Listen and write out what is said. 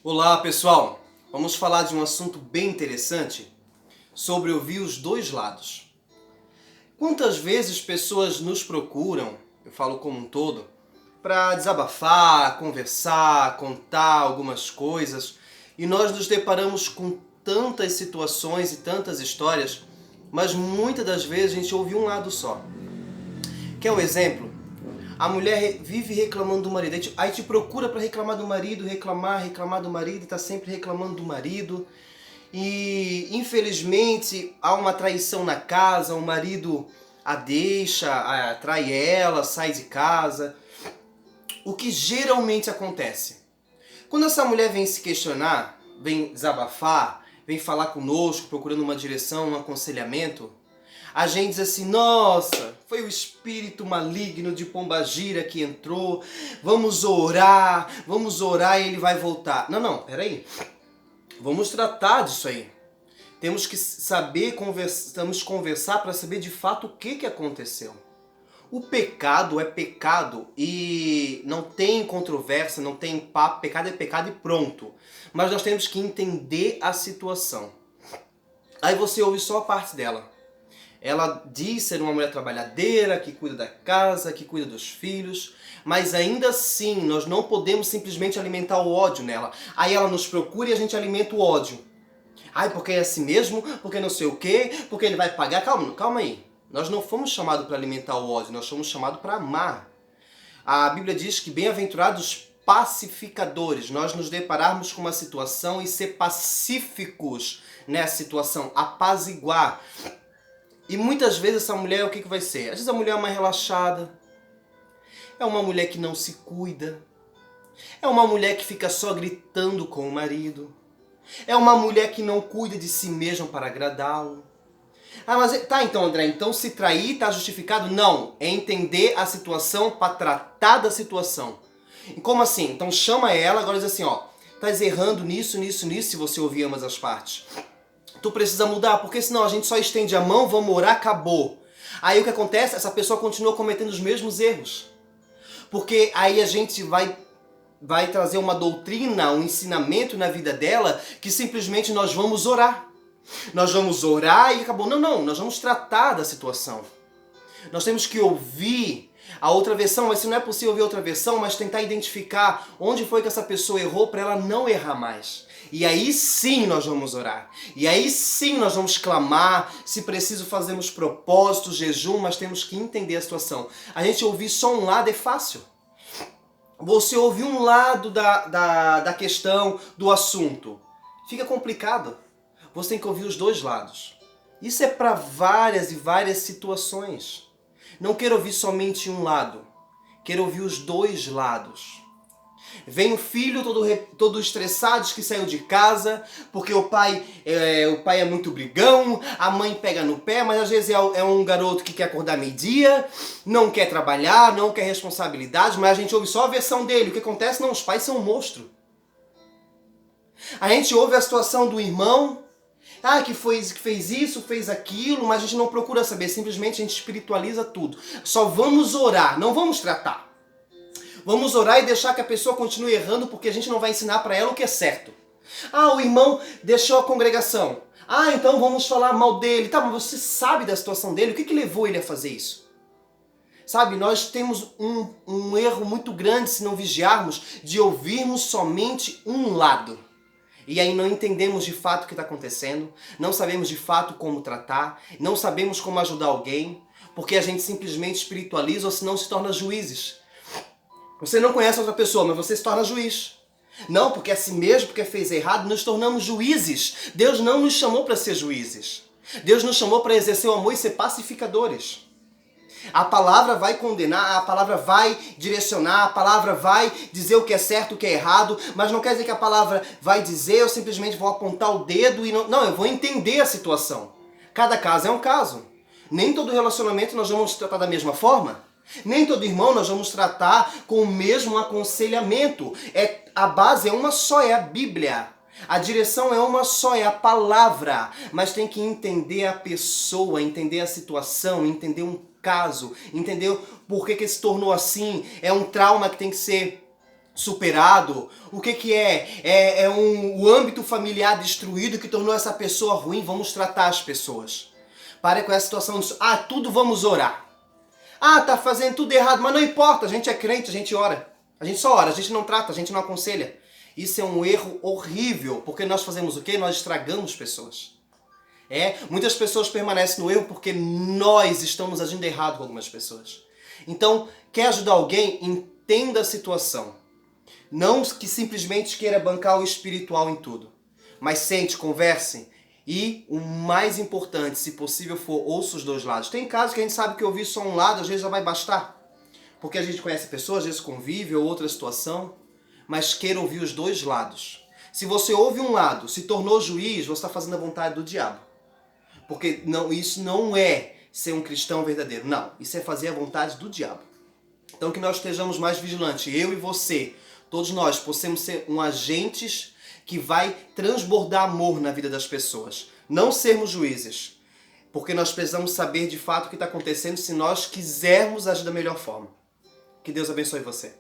Olá pessoal, vamos falar de um assunto bem interessante sobre ouvir os dois lados. Quantas vezes pessoas nos procuram, eu falo como um todo, para desabafar, conversar, contar algumas coisas e nós nos deparamos com tantas situações e tantas histórias, mas muitas das vezes a gente ouve um lado só. Quer um exemplo? A mulher vive reclamando do marido, aí te procura para reclamar do marido, reclamar do marido, e tá sempre reclamando do marido. E infelizmente há uma traição na casa, o marido a deixa, trai ela, sai de casa. O que geralmente acontece? Quando essa mulher vem se questionar, vem desabafar, vem falar conosco, procurando uma direção, um aconselhamento, a gente diz assim, nossa, foi o espírito maligno de Pombagira que entrou, vamos orar e ele vai voltar. Não, peraí. Vamos tratar disso aí. Temos que saber, temos que conversar para saber de fato o que aconteceu. O pecado é pecado e não tem controvérsia, não tem papo, pecado é pecado e pronto. Mas nós temos que entender a situação. Aí você ouve só a parte dela. Ela diz ser uma mulher trabalhadeira, que cuida da casa, que cuida dos filhos, mas ainda assim nós não podemos simplesmente alimentar o ódio nela. Aí ela nos procura e a gente alimenta o ódio. Ai, porque é assim mesmo, porque não sei o quê, porque ele vai pagar. Calma aí. Nós não fomos chamados para alimentar o ódio, nós fomos chamados para amar. A Bíblia diz que bem-aventurados pacificadores, nós nos depararmos com uma situação e ser pacíficos nessa situação, apaziguar. E muitas vezes essa mulher, o que vai ser? Às vezes a mulher é uma relaxada, é uma mulher que não se cuida, é uma mulher que fica só gritando com o marido, é uma mulher que não cuida de si mesma para agradá-lo. Ah, mas tá então, André, então se trair está justificado? Não, é entender a situação para tratar da situação. E como assim? Então chama ela, agora diz assim, ó, estás errando nisso, se você ouvir ambas as partes. Tu precisa mudar, porque senão a gente só estende a mão, vamos orar, acabou. Aí o que acontece? Essa pessoa continua cometendo os mesmos erros. Porque aí a gente vai trazer uma doutrina, um ensinamento na vida dela que simplesmente nós vamos orar. Nós vamos orar e acabou. Não, nós vamos tratar da situação. Nós temos que ouvir a outra versão, mas se não é possível ouvir outra versão, mas tentar identificar onde foi que essa pessoa errou para ela não errar mais. E aí sim nós vamos orar. E aí sim nós vamos clamar. Se preciso, fazemos propósitos, jejum, mas temos que entender a situação. A gente ouvir só um lado é fácil. Você ouvir um lado da questão, do assunto, fica complicado. Você tem que ouvir os dois lados. Isso é para várias e várias situações. Não quero ouvir somente um lado. Quero ouvir os dois lados. Vem o filho todo estressado que saiu de casa porque o pai é muito brigão, a mãe pega no pé, mas às vezes é um garoto que quer acordar meio-dia, não quer trabalhar, não quer responsabilidade, mas a gente ouve só a versão dele. O que acontece? Não, os pais são um monstro. A gente ouve a situação do irmão, que fez isso, fez aquilo, mas a gente não procura saber, simplesmente a gente espiritualiza tudo. Só vamos orar, não vamos tratar. Vamos orar e deixar que a pessoa continue errando porque a gente não vai ensinar para ela o que é certo. O irmão deixou a congregação. Então vamos falar mal dele. Tá, mas você sabe da situação dele? O que levou ele a fazer isso? Sabe, nós temos um erro muito grande se não vigiarmos de ouvirmos somente um lado. E aí não entendemos de fato o que está acontecendo, não sabemos de fato como tratar, não sabemos como ajudar alguém, porque a gente simplesmente espiritualiza ou senão se torna juízes. Você não conhece outra pessoa, mas você se torna juiz. Não, porque assim mesmo, porque fez errado, nos tornamos juízes. Deus não nos chamou para ser juízes. Deus nos chamou para exercer o amor e ser pacificadores. A palavra vai condenar, a palavra vai direcionar, a palavra vai dizer o que é certo, o que é errado, mas não quer dizer que a palavra vai dizer, eu simplesmente vou apontar o dedo e não, eu vou entender a situação. Cada caso é um caso. Nem todo relacionamento nós vamos tratar da mesma forma. Nem todo irmão nós vamos tratar com o mesmo aconselhamento. A base é uma só, é a Bíblia. A direção é uma só, é a palavra. Mas tem que entender a pessoa, entender a situação, entender um caso, entender por que se tornou assim. É um trauma que tem que ser superado? O que é o âmbito familiar destruído que tornou essa pessoa ruim? Vamos tratar as pessoas. Pare com essa situação de, tudo vamos orar. Tá fazendo tudo errado, mas não importa, a gente é crente, a gente ora. A gente só ora, a gente não trata, a gente não aconselha. Isso é um erro horrível, porque nós fazemos o quê? Nós estragamos pessoas. Muitas pessoas permanecem no erro porque nós estamos agindo errado com algumas pessoas. Então, quer ajudar alguém? Entenda a situação. Não que simplesmente queira bancar o espiritual em tudo. Mas sente, converse e o mais importante, se possível for, ouça os dois lados. Tem casos que a gente sabe que ouvir só um lado às vezes já vai bastar. Porque a gente conhece pessoas, às vezes convive ou outra situação, mas queira ouvir os dois lados. Se você ouve um lado, se tornou juiz, você está fazendo a vontade do diabo. Porque isso não é ser um cristão verdadeiro. Não, isso é fazer a vontade do diabo. Então que nós estejamos mais vigilantes, eu e você, todos nós, possamos ser agentes que vai transbordar amor na vida das pessoas. Não sermos juízes, porque nós precisamos saber de fato o que está acontecendo se nós quisermos agir da melhor forma. Que Deus abençoe você.